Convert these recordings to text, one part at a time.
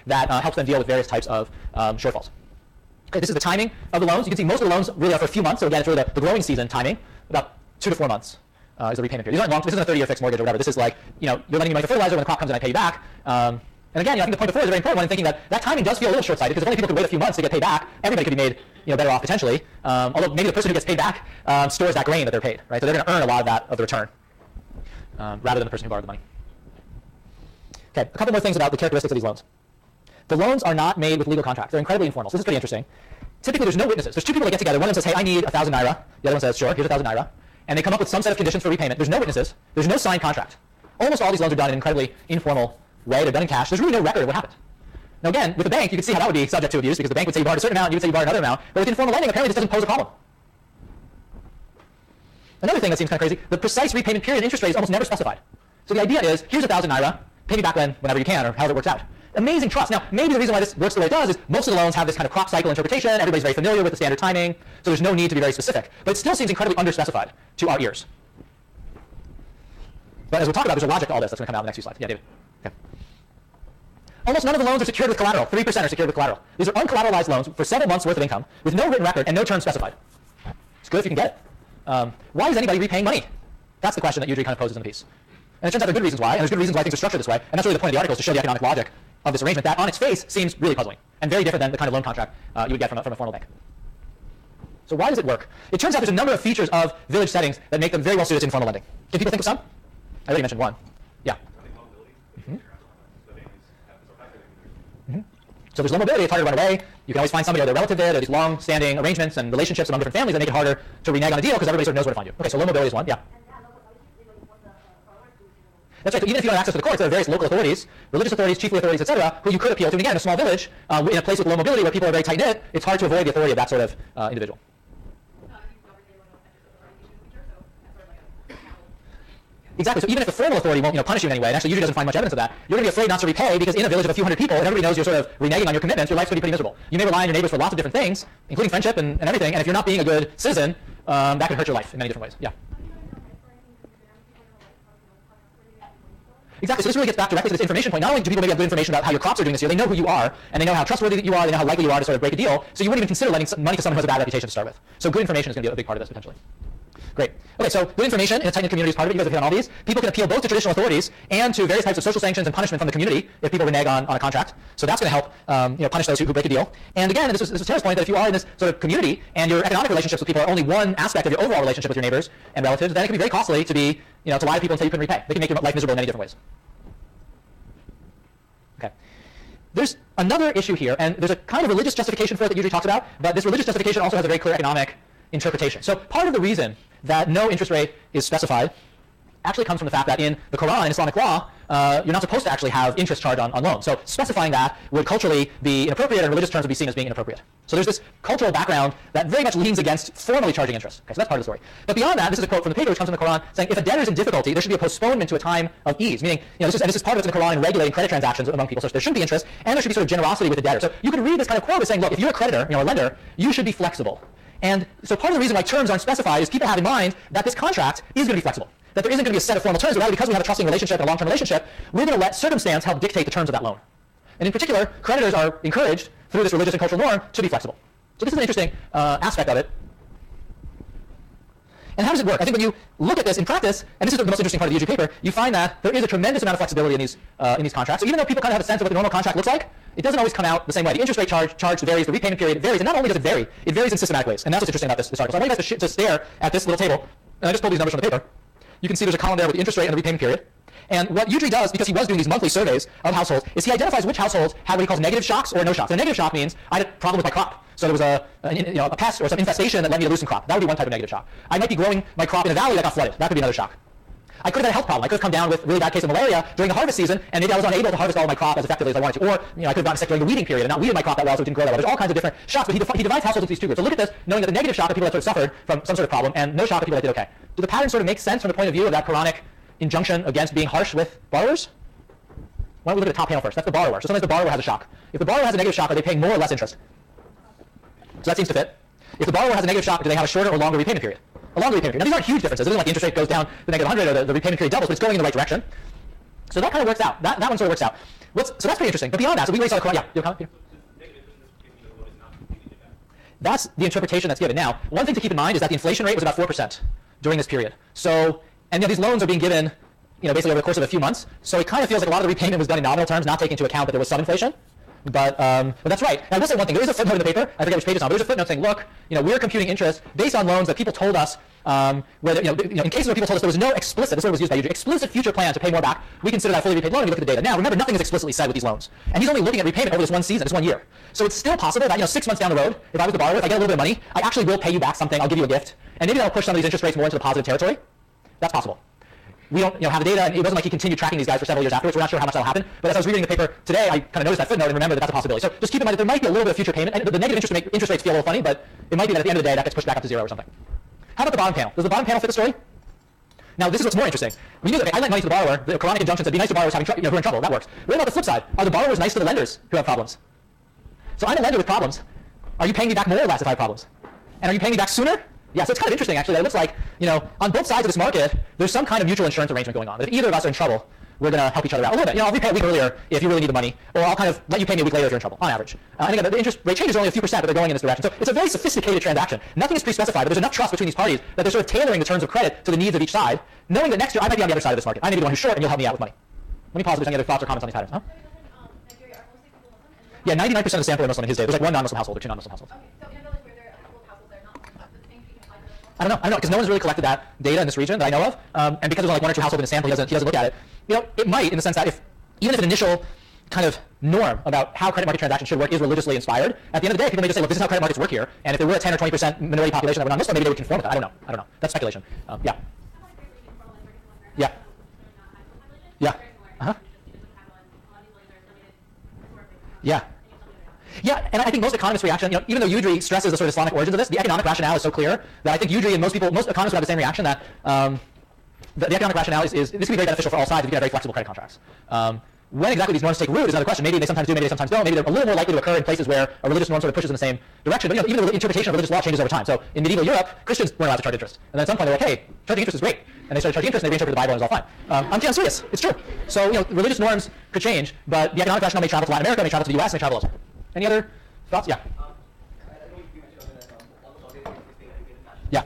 that helps them deal with various types of shortfalls. Okay, this is the timing of the loans. You can see most of the loans really are for a few months. So again, it's really the growing season timing, about 2 to 4 months is the repayment period. These aren't long. This isn't a 30-year fixed mortgage or whatever. This is like, you're lending me money for fertilizer. When the crop comes in, I pay you back. And again, I think the point before is a very important one in thinking that timing does feel a little short-sighted, because if only people could wait a few months to get paid back, everybody could be made better off potentially. Although maybe the person who gets paid back stores that grain that they're paid, right? So they're going to earn a lot of that of the return rather than the person who borrowed the money. Okay, a couple more things about the characteristics of these loans. The loans are not made with legal contracts. They're incredibly informal. So this is pretty interesting. Typically, there's no witnesses. There's two people that get together. One of them says, hey, I need 1,000 naira. The other one says, sure, here's 1,000 naira. And they come up with some set of conditions for repayment. There's no witnesses. There's no signed contract. Almost all these loans are done in an incredibly informal way. They're done in cash. There's really no record of what happened. Now again, with the bank, you can see how that would be subject to abuse, because the bank would say you borrowed a certain amount, and you would say you borrowed another amount. But with informal lending, apparently this doesn't pose a problem. Another thing that seems kind of crazy, the precise repayment period and interest rate is almost never specified. So the idea is, here's 1,000 naira, pay me back whenever you can, or however it works out. Amazing trust. Now, maybe the reason why this works the way it does is most of the loans have this kind of crop cycle interpretation. Everybody's very familiar with the standard timing, so there's no need to be very specific. But it still seems incredibly underspecified to our ears. But as we'll talk about, there's a logic to all this that's going to come out in the next few slides. Yeah, David. Okay. Almost none of the loans are secured with collateral. 3% are secured with collateral. These are uncollateralized loans for several months' worth of income with no written record and no term specified. It's good if you can get it. Why is anybody repaying money? That's the question that Udry kind of poses in the piece. And it turns out there are good reasons why, and there's good reasons why things are structured this way. And that's really the point of the article, is to show the economic logic of this arrangement that on its face seems really puzzling and very different than the kind of loan contract you would get from a formal bank. So why does it work? It turns out there's a number of features of village settings that make them very well suited to informal lending. Can people think of some? I already mentioned one. Yeah. So there's low mobility, it's harder to run away. You can always find somebody or their relative there. There are these long-standing arrangements and relationships among different families that make it harder to renege on a deal because everybody sort of knows where to find you. Okay, so low mobility is one, yeah. That's right, so even if you don't have access to the courts, there are various local authorities, religious authorities, chiefly authorities, etc., who you could appeal to. And again, in a small village, in a place with low mobility where people are very tight-knit, it's hard to avoid the authority of that sort of individual. Exactly. So even if the formal authority won't, punish you in any way, and actually usually doesn't find much evidence of that, you're going to be afraid not to repay because in a village of a few hundred people, and everybody knows you're sort of reneging on your commitments, your life's going to be pretty miserable. You may rely on your neighbors for lots of different things, including friendship and everything, and if you're not being a good citizen, that could hurt your life in many different ways. Yeah. Exactly. So this really gets back directly to this information point. Not only do people maybe have good information about how your crops are doing this year, they know who you are, and they know how trustworthy you are, they know how likely you are to sort of break a deal, so you wouldn't even consider lending money to someone who has a bad reputation to start with. So good information is going to be a big part of this potentially. Great. Okay, so good information in a tight-knit community is part of it. You guys have hit on all these. People can appeal both to traditional authorities and to various types of social sanctions and punishment from the community if people renege on a contract. So that's going to help punish those who break a deal. And again, this was Tara's point, that if you are in this sort of community and your economic relationships with people are only one aspect of your overall relationship with your neighbors and relatives, then it can be very costly to be, to lie to people until you can repay. They can make your life miserable in many different ways. Okay. There's another issue here, and there's a kind of religious justification for it that Udry talks about, but this religious justification also has a very clear economic interpretation. So part of the reason that no interest rate is specified actually comes from the fact that in the Quran and Islamic law, you're not supposed to actually have interest charged on loans. So specifying that would culturally be inappropriate, and in religious terms would be seen as being inappropriate. So there's this cultural background that very much leans against formally charging interest. Okay, so that's part of the story. But beyond that, this is a quote from the paper which comes from the Quran saying, if a debtor is in difficulty, there should be a postponement to a time of ease. Meaning, this is part of what's in the Quran in regulating credit transactions among people. So there shouldn't be interest, and there should be sort of generosity with the debtor. So you could read this kind of quote as saying, look, if you're a creditor, a lender, you should be flexible. And so part of the reason why terms aren't specified is people have in mind that this contract is going to be flexible, that there isn't going to be a set of formal terms, but rather because we have a trusting relationship and a long-term relationship, we're going to let circumstance help dictate the terms of that loan. And in particular, creditors are encouraged through this religious and cultural norm to be flexible. So this is an interesting aspect of it. And how does it work? I think when you look at this in practice, and this is the most interesting part of the Udry paper, you find that there is a tremendous amount of flexibility in these contracts. So even though people kind of have a sense of what the normal contract looks like, it doesn't always come out the same way. The interest rate charged varies, the repayment period varies, and not only does it vary, it varies in systematic ways. And that's what's interesting about this article. So I want you guys to stare at this little table, and I just pulled these numbers from the paper. You can see there's a column there with the interest rate and the repayment period. And what Udry does, because he was doing these monthly surveys of households, is he identifies which households had what he calls negative shocks or no shocks. And a negative shock means I had a problem with my crop. So there was a pest or some infestation that led me to lose some crop. That would be one type of negative shock. I might be growing my crop in a valley that got flooded. That could be another shock. I could have had a health problem. I could have come down with a really bad case of malaria during the harvest season, and maybe I was unable to harvest all of my crop as effectively as I wanted to. Or I could have gotten sick during the weeding period and not weeded my crop that well, so it didn't grow that well. There's all kinds of different shocks, but he divides households into these two groups. So look at this, knowing that the negative shock are people that sort of suffered from some sort of problem, and no shock are people that did okay. Do the patterns sort of make sense from the point of view of that Quranic injunction against being harsh with borrowers? Why don't we look at the top panel first? That's the borrower. So sometimes the borrower has a shock. If the borrower has a negative shock, are they paying more or less interest? So that seems to fit. If the borrower has a negative shock, do they have a shorter or longer repayment period? A longer repayment period. Now these aren't huge differences. It isn't like the interest rate goes down to -100 or the repayment period doubles, but it's going in the right direction. So that kind of works out. That one sort of works out. So that's pretty interesting. But beyond that, so we already saw the, yeah, you have a comment, Peter? That's the interpretation that's given. Now, one thing to keep in mind is that the inflation rate was about 4% during this period. So, and these loans are being given, basically over the course of a few months. So it kind of feels like a lot of the repayment was done in nominal terms, not taking into account that there was some inflation. But that's right. Now, I will say one thing. There is a footnote in the paper. I forget which page it's on, but there's a footnote saying, look, we're computing interest based on loans that people told us, where in cases where people told us there was no explicit, this word was used by Udry, explicit future plan to pay more back, we consider that a fully repaid loan, and we look at the data. Now, remember, nothing is explicitly said with these loans. And he's only looking at repayment over this one season, this 1 year. So it's still possible that, 6 months down the road, if I was the borrower, if I get a little bit of money, I actually will pay you back something, I'll give you a gift, and maybe that'll push some of these interest rates more into the positive territory. That's possible. We don't have the data, and it wasn't like he continued tracking these guys for several years afterwards. We're not sure how much that'll happen. But as I was reading the paper today, I kind of noticed that footnote and remember that that's a possibility. So just keep in mind that there might be a little bit of future payment. And the negative interest rates feel a little funny, but it might be that at the end of the day, that gets pushed back up to 0 or something. How about the bottom panel? Does the bottom panel fit the story? Now, this is what's more interesting. We knew that I lent money to the borrower. The Quranic injunction said, be nice to borrowers who are in trouble. That works. What about the flip side? Are the borrowers nice to the lenders who have problems? So I'm a lender with problems. Are you paying me back more or less if I have problems? And are you paying me back sooner? Yeah, so it's kind of interesting, actually, that it looks like, on both sides of this market, there's some kind of mutual insurance arrangement going on. That if either of us are in trouble, we're going to help each other out a little bit. I'll repay a week earlier if you really need the money, or I'll kind of let you pay me a week later if you're in trouble, on average. And again, the interest rate changes are only a few percent, but they're going in this direction. So it's a very sophisticated transaction. Nothing is pre-specified, but there's enough trust between these parties that they're sort of tailoring the terms of credit to the needs of each side, knowing that next year I might be on the other side of this market. I may be the one who's short, and you'll help me out with money. Let me pause if there's any other thoughts or comments on these patterns. Huh? Yeah, 99% of the sample are Muslim in his day. There's like one non-Muslim household or two non-Muslim households. Okay, so in a village where there are a couple of households that are not the same thing applies to the I don't know, because no one's really collected that data in this region that I know of, and because there's only like 1 or 2 households in the sample, he doesn't look at it. It might, in the sense that even if an initial kind of norm about how credit market transactions should work is religiously inspired, at the end of the day, people may just say, look, this is how credit markets work here, and if there were a 10 or 20% minority population that were non-Muslim, maybe they would conform with that. I don't know. That's speculation. Yeah. Yeah. Yeah. Uh-huh. Yeah. Yeah, and I think most economists' reaction, even though Udry stresses the sort of Islamic origins of this, the economic rationale is so clear that I think Udry and most economists would have the same reaction that the economic rationale is this can be very beneficial for all sides if you have very flexible credit contracts. When exactly these norms take root is another question. Maybe they sometimes do, maybe they sometimes don't. Maybe they're a little more likely to occur in places where a religious norm sort of pushes in the same direction. But even the interpretation of religious law changes over time. So in medieval Europe, Christians weren't allowed to charge interest. And then at some point they're like, hey, charging interest is great. And they started charging interest and they reinterpreted the Bible and it was all fine. I'm serious. It's true. So religious norms could change, but the economic rationale may travel to Latin America, may travel to the US, may travel elsewhere. Any other thoughts? Yeah. Yeah.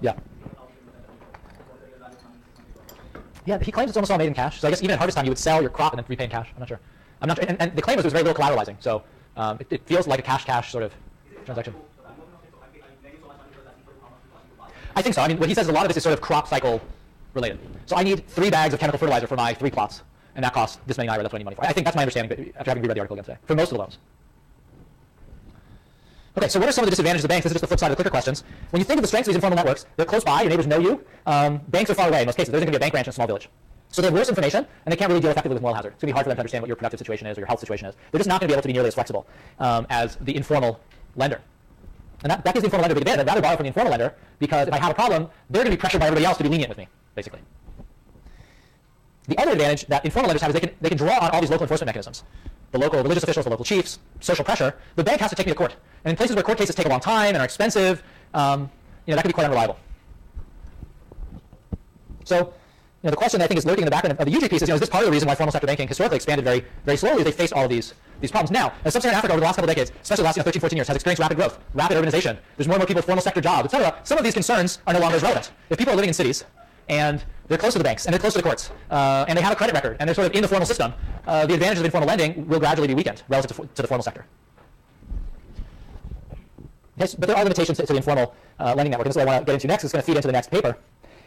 Yeah. Yeah, he claims it's almost all made in cash. So I guess even at harvest time, you would sell your crop and then repay in cash. I'm not sure. And the claim was there was very little collateralizing. So it feels like a cash sort of transaction. I think so. I mean, what he says, a lot of this is sort of crop cycle related. So I need 3 bags of chemical fertilizer for my 3 plots, and that costs this many naira. That's what I need money for. I think that's my understanding after having reread the article again today, for most of the loans. Okay, so what are some of the disadvantages of banks? This is just the flip side of the clicker questions. When you think of the strengths of these informal networks, they're close by, your neighbors know you. Banks are far away in most cases. There isn't going to be a bank branch in a small village. So they have worse information, and they can't really deal effectively with moral hazard. It's going to be hard for them to understand what your productive situation is or your health situation is. They're just not going to be able to be nearly as flexible as the informal lender. And that gives the informal lender a big advantage. I'd rather borrow from the informal lender because if I have a problem, they're going to be pressured by everybody else to be lenient with me, basically. The other advantage that informal lenders have is they can draw on all these local enforcement mechanisms. The local religious officials, the local chiefs, social pressure. The bank has to take me to court. And in places where court cases take a long time and are expensive, that can be quite unreliable. So the question that I think is lurking in the background of the Udry piece is this part of the reason why formal sector banking historically expanded very, very slowly? They faced all of these problems. Now, as Sub-Saharan Africa over the last couple of decades, especially the last 13, 14 years, has experienced rapid growth, rapid urbanization. There's more and more people with formal sector jobs, etc. Some of these concerns are no longer as relevant. If people are living in cities and they're close to the banks and they're close to the courts and they have a credit record and they're sort of in the formal system, the advantages of informal lending will gradually be weakened relative to the formal sector. Yes, but there are limitations to the informal lending network, and this is what I want to get into next. It's going to feed into the next paper.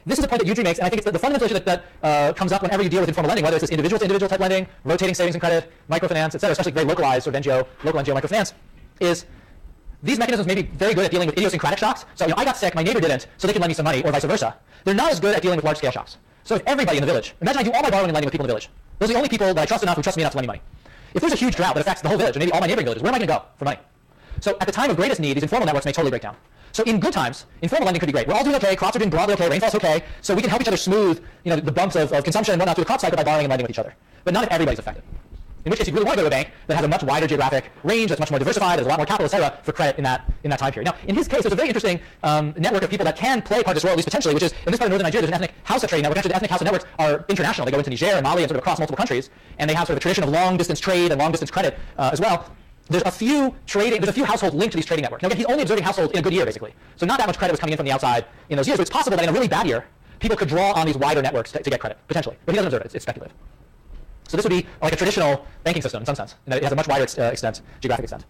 This is a point that Udry makes, and I think it's the fundamental issue that comes up whenever you deal with informal lending, whether it's this individual-to-individual type lending, rotating savings and credit, microfinance, et cetera, especially very localized sort of NGO, local NGO microfinance, is these mechanisms may be very good at dealing with idiosyncratic shocks. So I got sick, my neighbor didn't, so they can lend me some money, or vice versa. They're not as good at dealing with large-scale shocks. So if everybody in the village, imagine I do all my borrowing and lending with people in the village. Those are the only people that I trust enough who trust me enough to lend me money. If there's a huge drought that affects the whole village, and maybe all my neighboring villages, where am I going to go for money? So at the time of greatest need, these informal networks may totally break down. So in good times, informal lending could be great. We're all doing okay, crops are doing broadly okay, rainfall's okay, so we can help each other smooth the bumps of consumption and whatnot through the crop cycle by borrowing and lending with each other. But not if everybody's affected. In which case, you really want to go to a bank that has a much wider geographic range, that's much more diversified, there's a lot more capital, etc., for credit in that time period. Now, in his case, there's a very interesting network of people that can play part of this role, at least potentially, which is in this part of northern Nigeria, there's an ethnic house of trading network. Actually, the ethnic house of networks are international. They go into Niger and Mali and sort of across multiple countries, and they have sort of a tradition of long-distance trade and long-distance credit as well. There's a few households linked to these trading networks. Now, again, he's only observing households in a good year, basically. So not that much credit was coming in from the outside in those years. But it's possible that in a really bad year, people could draw on these wider networks to get credit, potentially. But he doesn't observe it. It's speculative. So this would be like a traditional banking system in some sense, in that it has a much wider extent, geographic extent.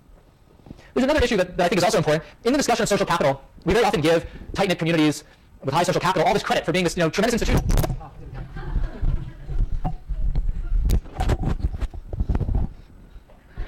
There's another issue that I think is also important. In the discussion of social capital, we very often give tight-knit communities with high social capital all this credit for being this tremendous institution.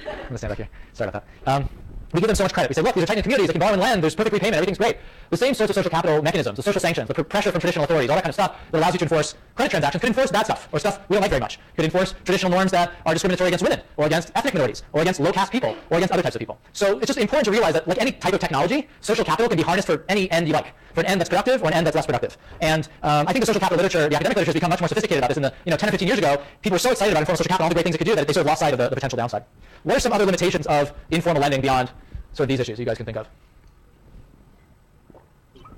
I'm going to stand back here. Sorry about that. We give them so much credit. We say, look, these are tight-knit communities. They can borrow and lend. There's perfect repayment. Everything's great. The same sorts of social capital mechanisms, the social sanctions, the pressure from traditional authorities, all that kind of stuff that allows you to enforce credit transactions could enforce bad stuff, or stuff we don't like very much. Could enforce traditional norms that are discriminatory against women, or against ethnic minorities, or against low-caste people, or against other types of people. So it's just important to realize that, like any type of technology, social capital can be harnessed for any end you like, for an end that's productive or an end that's less productive. And I think the social capital literature, the academic literature, has become much more sophisticated about this. In the 10 or 15 years ago, people were so excited about informal social capital, all the great things it could do, that they sort of lost sight of the potential downside. What are some other limitations of informal lending beyond sort of these issues you guys can think of?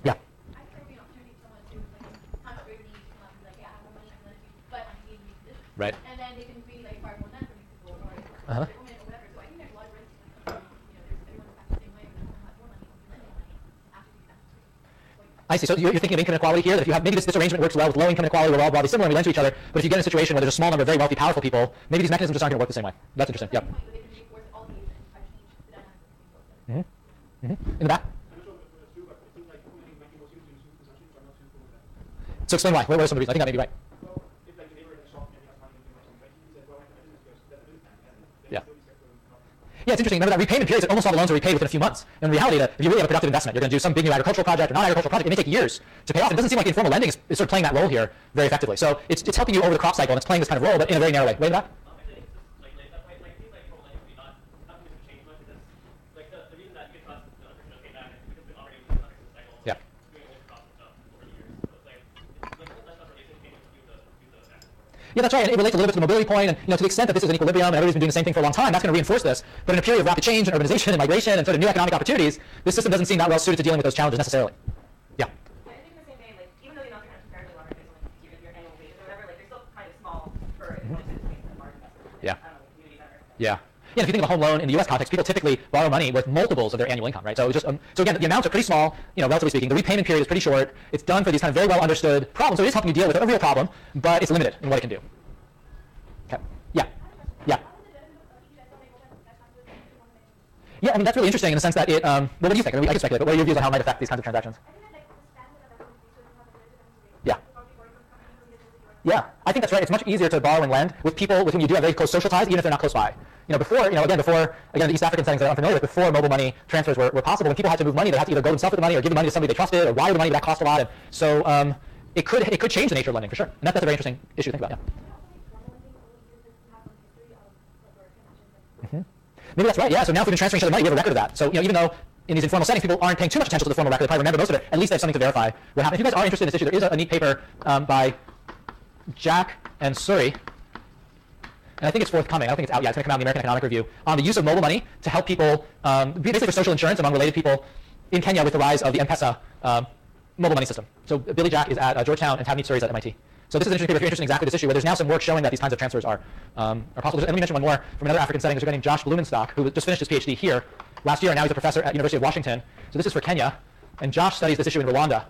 Yeah. I think there'd be an opportunity for someone to, like, how much rate need to come up and be like, yeah, I have more money, I can lend you, but I need this. Right. And then they can be like, far more than for these people, or like, Uh-huh. women or whatever. So I think there's a lot of risks. Everyone's back the same way, but someone has more money, you lend more money after these things. I see. So you're thinking of income inequality here, that if you have, maybe this arrangement works well with low income inequality, we're all broadly similar and we lend to each other, but if you get in a situation where there's a small number of very wealthy, powerful people, maybe these mechanisms just aren't going to work the same way. That's interesting. Yep. In the back? So explain why. What are some of the reasons? I think that may be right. Yeah. Yeah, it's interesting. Remember that repayment periods that almost all the loans are repaid within a few months. And in reality, if you really have a productive investment, you're going to do some big new agricultural project or non-agricultural project, it may take years to pay off. It doesn't seem like informal lending is sort of playing that role here very effectively. So it's helping you over the crop cycle, and it's playing this kind of role, but in a very narrow way. Way in the back? Yeah. Yeah, that's right, and it relates a little bit to the mobility point, and to the extent that this is an equilibrium and everybody's been doing the same thing for a long time, that's going to reinforce this. But in a period of rapid change and urbanization and migration and sort of new economic opportunities, this system doesn't seem that well suited to dealing with those challenges necessarily. Yeah. I think the same way, like, even though the amounts are kind of comparatively larger based on like your annual wages or whatever, like they're still kind of small for if you want to make a large investment. Yeah. I don't know, community center. Yeah. Yeah, if you think of a home loan in the U.S. context, people typically borrow money worth multiples of their annual income, right? So just so again, the amounts are pretty small, relatively speaking. The repayment period is pretty short. It's done for these kind of very well understood problems. So it is helping you deal with a real problem, but it's limited in what it can do. Okay. Yeah. Yeah. Yeah, I mean that's really interesting in the sense that it. Well, what do you think? I can speculate, but what are your views on how it might affect these kinds of transactions? Yeah. Yeah, I think that's right. It's much easier to borrow and lend with people with whom you do have very close social ties, even if they're not close by. Before the East African settings that I'm familiar with, before mobile money transfers were possible, when people had to move money, they had to either go themselves with the money or give the money to somebody they trusted or wire the money, but that cost a lot. And so it could change the nature of lending for sure. And that's a very interesting issue to think about. Yeah. Maybe that's right. Yeah. So now if we've been transferring each other money, we have a record of that. So even though in these informal settings people aren't paying too much attention to the formal record, they probably remember most of it. At least they have something to verify what happened. If you guys are interested in this issue, there is a neat paper by Jack and Suri, and I think it's forthcoming. I don't think it's out yet. It's going to come out in the American Economic Review on the use of mobile money to help people, basically for social insurance among related people in Kenya with the rise of the M-Pesa mobile money system. So Billy Jack is at Georgetown and Tavneet Suri is at MIT. So this is an interesting paper if you're interested in exactly this issue, where there's now some work showing that these kinds of transfers are possible. And let me mention one more from another African setting. There's a guy named Josh Blumenstock who just finished his PhD here last year, and now he's a professor at University of Washington. So this is for Kenya, and Josh studies this issue in Rwanda,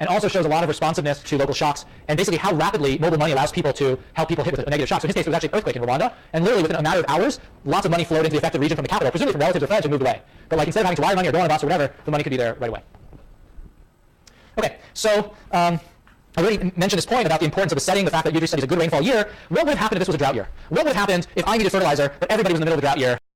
and also shows a lot of responsiveness to local shocks, and basically how rapidly mobile money allows people to help people hit with a negative shock. So in his case, it was actually an earthquake in Rwanda, and literally within a matter of hours, lots of money flowed into the affected region from the capital, presumably from relatives or friends who moved away. But like instead of having to wire money or go on a bus or whatever, the money could be there right away. Okay, so I already mentioned this point about the importance of the setting, the fact that usually studies a good rainfall year. What would have happened if this was a drought year? What would have happened if I needed fertilizer, but everybody was in the middle of a drought year?